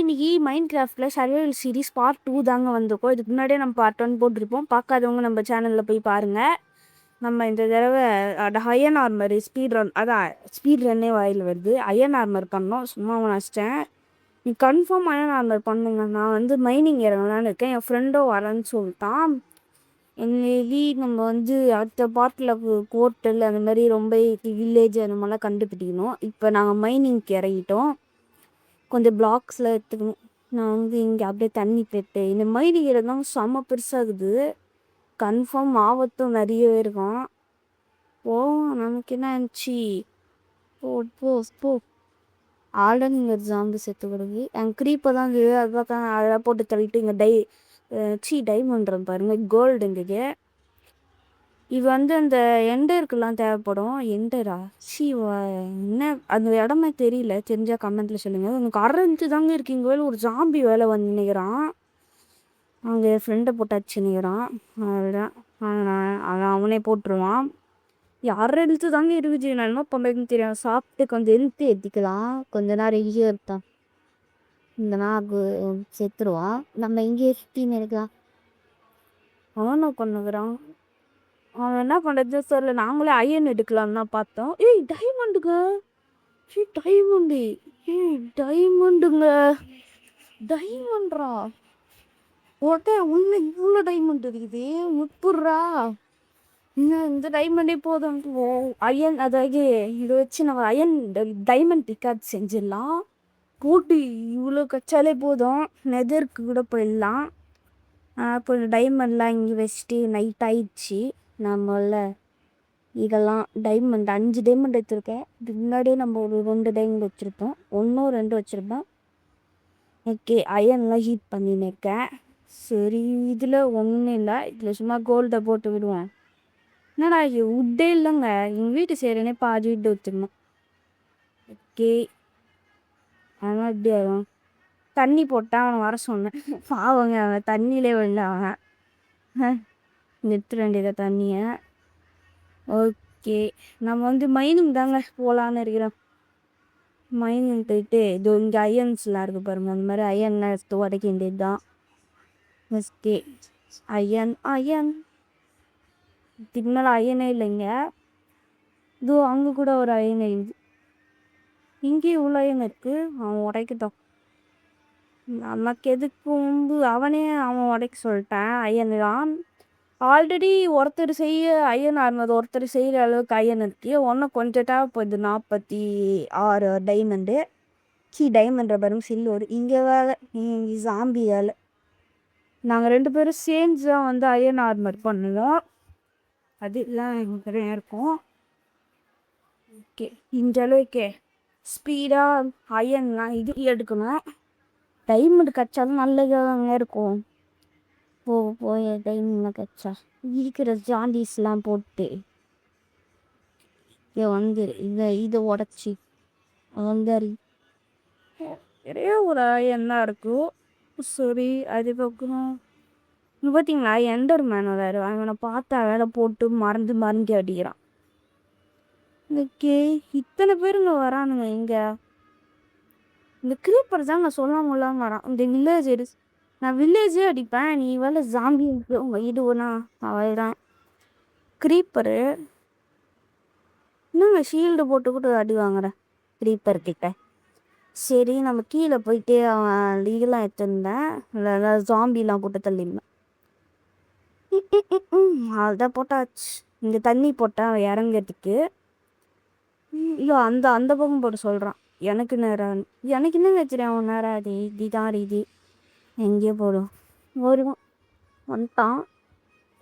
இன்னைக்கு mind கிராஃப்டில் survival series part 2 தாங்க வந்திருக்கோம். இதுக்கு முன்னாடியே நம்ம பார்ட் 1 போட்டிருப்போம். பார்க்காதவங்க நம்ம சேனலில் போய் பாருங்கள். நம்ம இந்த தடவை அயன் ஆர்மர் ஸ்பீட் ரன், அதான் ஸ்பீட் ரன்னே வாயில் வருது. அயன் ஆர்மர் பண்ணோம், சும்மா நினச்சிட்டேன். நீ கன்ஃபார்ம் அயன் ஆர்மர் பண்ணுங்க. நான் வந்து மைனிங் இறங்கலான்னு இருக்கேன். என் ஃப்ரெண்டோ வரேன்னு சொல்லிட்டான். மேபி நம்ம வந்து அடுத்த பார்ட்டில் கோர்ட்டல் அந்த மாதிரி ரொம்ப வில்லேஜ் அந்த மாதிரிலாம் கண்டுபிடிக்கணும். இப்போ நாங்கள் மைனிங்க்கு இறங்கிட்டோம். கொஞ்சம் பிளாக்ஸில் எடுத்துக்கணும். நான் வந்து இங்கே அப்படியே தண்ணி போட்டு இந்த மைனிங் இருந்தாலும் செம்ம பெருசாகுது. கன்ஃபார்ம் ஆபத்தும் நிறையவே இருக்கும். ஓ நமக்கு என்ன ஆச்சு? போ ஆல்டன் இங்கே ஜாம்பு செத்து கிடக்கு. என் க்ரீப்பை தான் இருக்குது. அது பார்த்தா அதெல்லாம் போட்டு தள்ளிட்டு இங்கே டைமண்ட்றது பாருங்கள், கோல்டு இங்கே. இது வந்து அந்த எண்டருக்குலாம் தேவைப்படும். எண்டரா என்ன அந்த இடமே தெரியல, தெரிஞ்சால் கமெண்ட்டில் சொல்லுங்கள். உனக்கு அரைஞ்சு தாங்க இருக்கீங்க. வேலை ஒரு ஜாம்பி வேலை வந்து நினைக்கிறான். அங்கே ஃப்ரெண்டை போட்டாச்சு நினைக்கிறான். அதுதான் அவன் அவனே போட்டுருவான். யாரை எழுத்து தாங்க இருக்குது. நான் என்ன பண்ணுறதுன்னு தெரியும். சாப்பிட்டு கொஞ்சம் எழுத்து ஏற்றிக்கலாம். கொஞ்ச நேரம் இங்கே இருப்பான். இந்த நாக்கு செத்துருவான். நம்ம இங்கே சுற்றின்னு இருக்கலாம். அவனும் பண்ணுகிறான். அவன் என்ன பண்ணுறது சொல்ல. நாங்களே அயன் எடுக்கலான்னு தான் பார்த்தோம். டைமண்டுங்க. டைமண்டுங்க. டைமண்ட்ரா ஓட்டே உள்ள இவ்வளோ டைமண்ட் இருக்குது. முப்புட்றா. இந்த டைமண்டே போதும். அயன் அதாவது இதை வச்சு நம்ம அயன் டைமண்ட் டிக்கார்ட் செஞ்சிடலாம். போட்டு இவ்வளோ கச்சாலே போதும். நெதருக்கு கூட போயிடலாம். இப்போ டைமண்ட்லாம் இங்கே வச்சுட்டு நைட் ஆயிடுச்சு. நம்மள இதெல்லாம் டைமண்ட் 5 டைமண்ட் எடுத்துருக்கேன். இதுக்கு முன்னாடியே நம்ம ஒரு 2 டைமண்ட் வச்சுருப்போம். 1 2 வச்சுருப்பேன். ஓகே, அயன்லாம் ஹீட் பண்ணின்னு இருக்கேன். சரி, இதில் ஒன்றும் இல்லை. இதில் சும்மா கோல்டை போட்டு விடுவேன். என்னடா இது உட்டே இல்லைங்க. எங்கள் வீட்டு செய்கிறேனே பாதி விட்டு வச்சுருந்தோம். ஓகே, அதனால் இப்படி ஆகும். தண்ணி போட்டால் அவனை வர சொன்னேன். பாவங்க, அவன் தண்ணியிலே விழுந்த அவன் நிறுத்த வேண்டியதை தண்ணியை. ஓகே, நம்ம வந்து மைனிங் தாங்க போகலான்னு இருக்கிறோம். மைனிங் போயிட்டு இது இங்கே அயன்ஸ்லாம் இருக்குது பாருங்கள். அந்த மாதிரி அயன்லாம் எடுத்து உடைக்க வேண்டியது தான். ஓகே, அயன் இதுக்கு மேலே அயனே இல்லைங்க. இதோ அங்கே கூட ஒரு அயன் இருக்குது. இங்கே இவ்வளோ அயன் இருக்குது. அவன் உடைக்கட்டும். நமக்கு எதுக்கு வந்து அவன் உடைக்க சொல்லிட்டான். அயன் தான் ஆல்ரெடி ஒருத்தர் செய்ய அயன் ஆர்மர் ஒருத்தர் செய்கிற அளவுக்கு அயன் இருக்குது. ஒன்றும் கொஞ்சம் தேவைப்படுது. 46 டைமண்டு. டைமண்ட் பாருங்க, சில்வர். இங்கே வேலை இங்கே ஜாம்பி வேலை. நாங்கள் 2 பேரும் சேர்ந்து தான் வந்து அயன் ஆர்மர் பண்ணுவோம். அதுலாம் எங்களுக்கு இருக்கும். ஓகே, இந்த அளவுக்கு ஸ்பீடாக அயன்லாம் இது எடுக்கணும். டைமண்ட் கச்சாலும் நல்லதாக இருக்கும். போய் டைமண்ட் கச்சா இருக்கிற ஜாண்டிஸ்லாம் போட்டு வந்து இதை உடச்சி வந்து நிறைய ஒரு அயன் தான் இருக்கும். சரி, அது பக்கம் பார்த்தீங்களா எண்டர் மேன் வேறு. அவனை பார்த்தா வேலை போட்டு மறந்து அடிக்கிறான். ஓகே, இத்தனை பேருங்க வரானுங்க. இங்கே இந்த கிரீப்பர் தான் நான் சொல்லாமலாம் வரான். இந்த வில்லேஜ் நான் வில்லேஜே அடிப்பேன். நீ வேலை ஜாம்பி உங்கள் இதுனா அவள் தான் கிரீப்பரு. இன்னுங்க ஷீல்டு போட்டு கூட அடி வாங்குறேன் கிரீப்பர் கிட்ட. சரி, நம்ம கீழே போயிட்டு அவன் இதெல்லாம் எடுத்துருந்தேன். இல்லை ஜாம்பிலாம் போட்டு தள்ளிருந்தேன். அதுதான் போட்டாச்சு. இங்கே தண்ணி போட்டேன் இறங்கிறதுக்கு. இல்லை அந்த பக்கம் போட்டு சொல்கிறான். எனக்கு நேரம் எனக்கு என்ன வச்சுருக்கேன். அவன் நேரம் அது இதுதான் இது எங்கேயோ போடும். வருவான், வந்துட்டான்.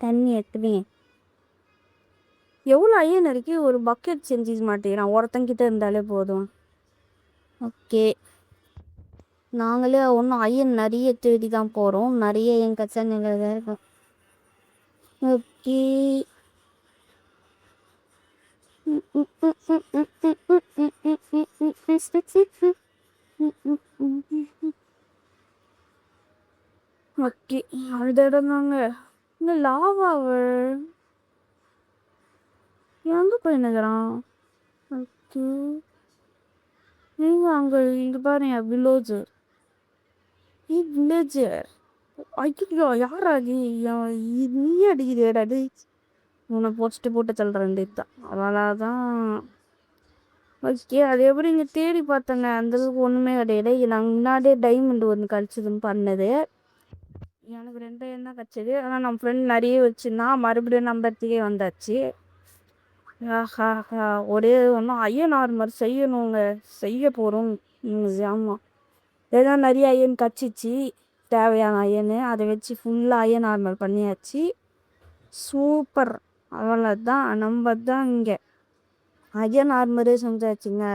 தண்ணி எடுத்துவேன். எவ்வளோ அயன் இருக்கு. ஒரு பக்கெட் செஞ்சு மாட்டேங்கிறான். ஒருத்தங்கிட்ட இருந்தாலே போதும். ஓகே, நாங்களே ஒன்றும் அயன் நிறைய தேடி தான் போகிறோம். நிறைய என் கச்சனைகள் இருக்கும். ஓகே, ஓகே, அந்த இடம் தாங்க. இந்த லாவாவை எங்கே போயின்னுக்குறான்? ஓகே, நீங்கள் அங்கே இங்கே பாருங்க வில்லேஜ். வில்லேஜர் ஐயோ யாரா நீ அடிக்கிறேடா உன்னை போட்டு சொல்கிறேன் தான் அவ்வளோதான். ஓகே அது எப்படி இங்கே தேடி பார்த்தேங்க அந்தளவுக்கு ஒன்றுமே கிடையாது. நாங்கள் முன்னாடியே டைமண்ட் ஒன்று கிடச்சிதுன்னு பண்ணது. எனக்கு 2 தான் கிடச்சிது. ஆனால் நம்ம ஃப்ரெண்ட் நிறைய வச்சுருந்தான். மறுபடியும் நம்ம இடத்துக்கே வந்தாச்சு. ஒரே ஒன்றும் அயன் ஆர்மர் செய்யணுங்க, செய்ய போகிறோம். ஆமாம் ஏதோ நிறைய அயன் கிடச்சிச்சு, தேவையான அயனு. அதை வச்சு ஃபுல்லாக அயன் ஆர்மர் பண்ணியாச்சு. சூப்பர். அவ்வளோதான், நம்ம தான் இங்கே அயன் ஆர்மரே செஞ்சாச்சுங்க.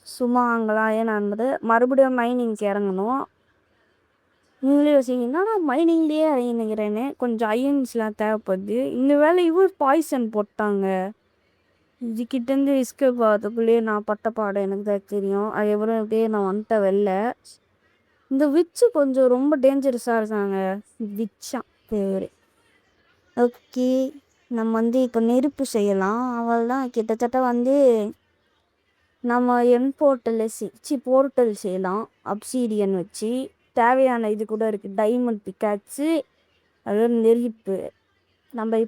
சும்மா அங்கெல்லாம் அயன் ஆர்மரு. மறுபடியும் மைனிங்க்கு இறங்கணும். நீங்களே யோசிங்கன்னா நான் மைனிங்லேயே இறங்கிக்கிறேன்னு. கொஞ்சம் அயன்ஸ்லாம் தேவைப்படுது. இந்த வேலை இவர் பாய்சன் போட்டாங்க. இதுக்கிட்டேருந்து எஸ்கேப் ஆகிறதுக்குள்ளேயே நான் பட்ட பாடம் எனக்கு தான் தெரியும். அது எவ்வளோ அப்படியே நான் வந்துட்டேன் வெளில. இந்த விச்சு கொஞ்சம் ரொம்ப டேஞ்சரஸாக இருக்காங்க. விச்சா பேர். ஓகே நம்ம இப்போ நெருப்பு செய்யலாம். அவள் தான் கிட்டத்தட்ட நம்ம போர்ட்டல் செய்யலாம் அப்சீடியன் வச்சு. தேவையான இது கூட இருக்குது, டைமண்ட் பிக்காச்சு, அதாவது நெருப்பு. நம்ம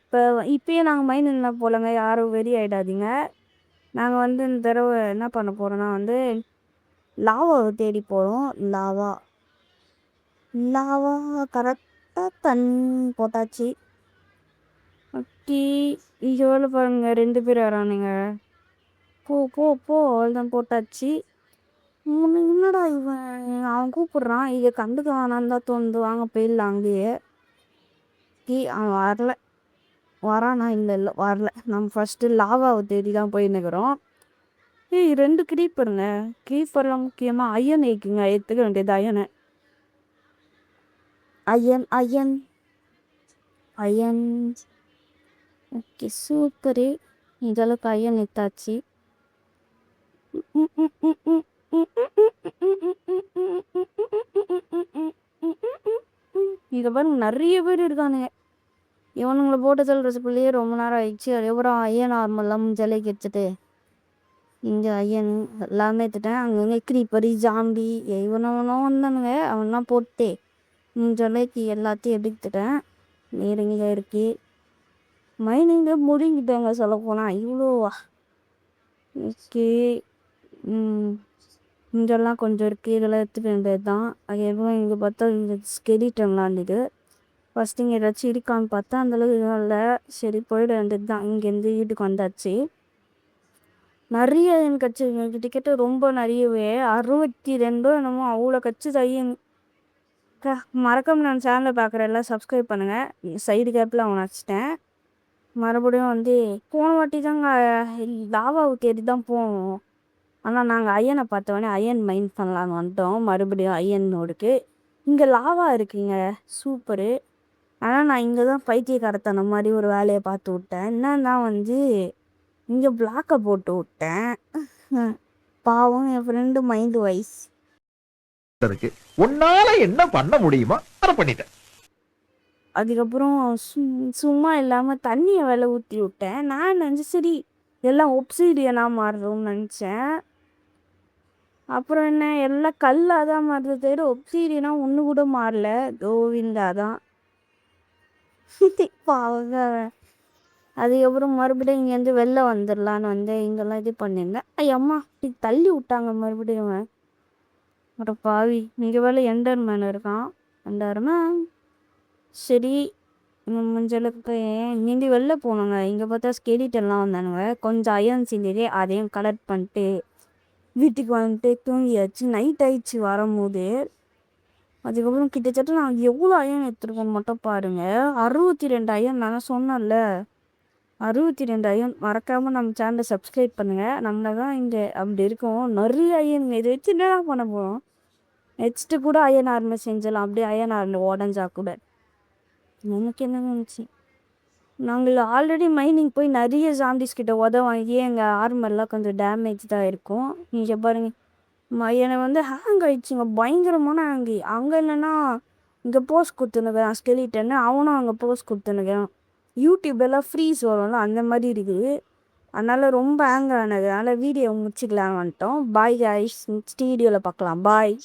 இப்போயே நாங்கள் மைனில் போலங்க, யாரும் வெறி ஆகிடாதீங்க. நாங்கள் இந்த தடவை என்ன பண்ண போகிறோன்னா லாவாவை தேடி போகிறோம். லாவா கரெக்டாக போட்டாச்சு. ஓகே இங்கே வேலை பாருங்க, 2 பேர் வரானுங்க. போ அவ்வளோதான் போட்டாச்சு. என்னடா இவன் அவன் கூப்பிட்றான், இதை கண்டுக்க வேணான்னு தான் தோணுது. வாங்க போயிடலாம் அங்கேயே. அவன் வரானா? இல்லை வரல. நம்ம ஃபஸ்ட்டு லாவாவை தேடி தான் போயின்னுக்கிறோம். 2 க்ரீப்பர்லாம் முக்கியமாக அயன் ஏக்குங்க, எடுத்துக்க வேண்டியது அயனை. Iron okay super. இதளவுக்கு அயன் எடுத்தாச்சு. இதை பாருங்க, நிறைய பேர் இருக்கானுங்க. இவனுங்களை போட்டு சொல்கிறதுக்குள்ளேயே ரொம்ப நேரம் ஆயிடுச்சு. அதுக்கப்புறம் அயன் ஆர்மெல்லாம் ஜலைக்கு எடுத்துட்டு இங்கே அயன் எல்லாமே எடுத்துட்டேன். அங்கங்கே க்ரீப்பர் ஜாம்பி இவனவனோ வந்தானுங்க, அவன்லாம் போட்டு ஜலைக்கு எல்லாத்தையும் எடுத்துட்டேன். நீரிங்க இருக்கு. மைனிங்க முடிங்கிட்டாங்க சொல்ல போனால். இவ்வளோவா? ஓகே இங்கெல்லாம் கொஞ்சம் இருக்குது, இதெல்லாம் எடுத்துக்க வேண்டியது தான். அதுக்கப்புறம் இங்கே பார்த்தா இந்த ஸ்கெலிட்டன்லாம் இருந்தது. ஃபஸ்ட்டு இங்கே ஏதாச்சும் இருக்கான்னு பார்த்தா அந்தளவுக்கு இதுவும் இல்லை. சரி போயிட வேண்டியது தான். இங்கேருந்து வீட்டுக்கு வந்தாச்சு. நிறைய அயன் கிடச்சிதுங்க, கிட்டத்தட்ட ரொம்ப நிறையவே 62 என்னமோ அவ்வளோ கிடச்சிது அயன். மறக்காம நான் சேனலை பார்க்குற எல்லாம் சப்ஸ்கிரைப் பண்ணுங்கள். சைடு கேப்பில் அவனை வச்சிட்டேன். மறுபடியும் போன வாட்டி தாங்க லாவாவை தேடி தான் போவோம். ஆனால் நாங்கள் அயனை பார்த்தோன்னே அயன் மைன் பண்ணலான்னு வந்துட்டோம். மறுபடியும் அயனோடுக்கு இங்கே லாவா இருக்குங்க, சூப்பரு. ஆனால் நான் இங்கே தான் பைத்தியக்காரத்தனம் மாதிரி ஒரு வேலையை பார்த்து விட்டேன். என்னன்னா இங்கே பிளாக்கை போட்டு விட்டேன். பாவம் என் ஃப்ரெண்டு மைண்டு வைஸ் இருக்கு. உன்னால என்ன பண்ண முடியுமா அதை பண்ணிட்டேன். அதுக்கப்புறம் சும்மா இல்லாமல் தண்ணியை வேலை ஊற்றி விட்டேன். நான் நினச்சேன் சரி எல்லாம் ஒப்சீடியனாக மாறுறோம்னு நினச்சேன். அப்புறம் என்ன, எல்லாம் கல்லாக தான் மாறுறது தவிர ஒப்சீடியனாக ஒன்று கூட மாறல. கோவிந்தா தான் பாவங்க. அதுக்கப்புறம் மறுபடியும் இங்கேருந்து வெளில வந்துடலான்னு இங்கெல்லாம் இது பண்ணியிருந்தேன். ஐயம்மா தள்ளி விட்டாங்க மறுபடியும். அப்புறம் பாவி இங்கே வேலை எண்டர்மேன் இருக்கான். எண்டர்மேன் சரி முடிஞ்சளவுக்கு இங்கேருந்து வெளில போனாங்க. இங்கே பார்த்தா ஸ்கெலிட்டன்லாம் வந்தானுங்க. கொஞ்சம் அயன் செஞ்சதே அதையும் கலெக்ட் பண்ணிட்டு வீட்டுக்கு வந்துட்டு தூங்கியாச்சு. நைட் ஆயிடுச்சு வரும்போது. அதுக்கப்புறம் கிட்டத்தட்ட நான் எவ்வளோ அயன் எடுத்துருக்கோன்னு மட்டும் பாருங்கள். 62 அயன். நான் சொன்னேன்ல 62 அயன். மறக்காமல் நம்ம சேனலை சப்ஸ்கிரைப் பண்ணுங்கள். நம்ம தான் இங்கே அப்படி இருக்கோம். நிறைய அயன் இதை வச்சு என்ன பண்ண போகிறோம். நெக்ஸ்ட்டு கூட அயன் ஆர்மர் செஞ்சலாம். அப்படியே அயன் ஆர்மர் உடஞ்சா கூட. எனக்கு என்ன நினச்சி, நாங்கள் ஆல்ரெடி மைனிங் போய் நிறைய ஜாம்பிஸ் கிட்ட வாங்கி எங்கள் ஆர்மர்லாம் கொஞ்சம் டேமேஜ் தான் இருக்கும். நீங்கள் பாருங்கள், என்னை ஹேங் ஆகிடுச்சுங்க, பயங்கரமான ஹேங்கு. அங்கே என்னென்னா இங்கே போஸ்ட் கொடுத்துனுக்கிறேன் ஸ்கெலிட்டன்னு, அவனும் அங்கே போஸ்ட் கொடுத்துனுக்கிறான். யூடியூப்லாம் ஃப்ரீஸ் வரும்ல அந்த மாதிரி இருக்குது. அதனால ரொம்ப ஆங்கர் ஆனது. அதனால வீடியோ முடிச்சுக்கலான்னு வந்துட்டோம். Bye guys. நெக்ஸ்ட் வீடியோவில் பார்க்கலாம். பாய்.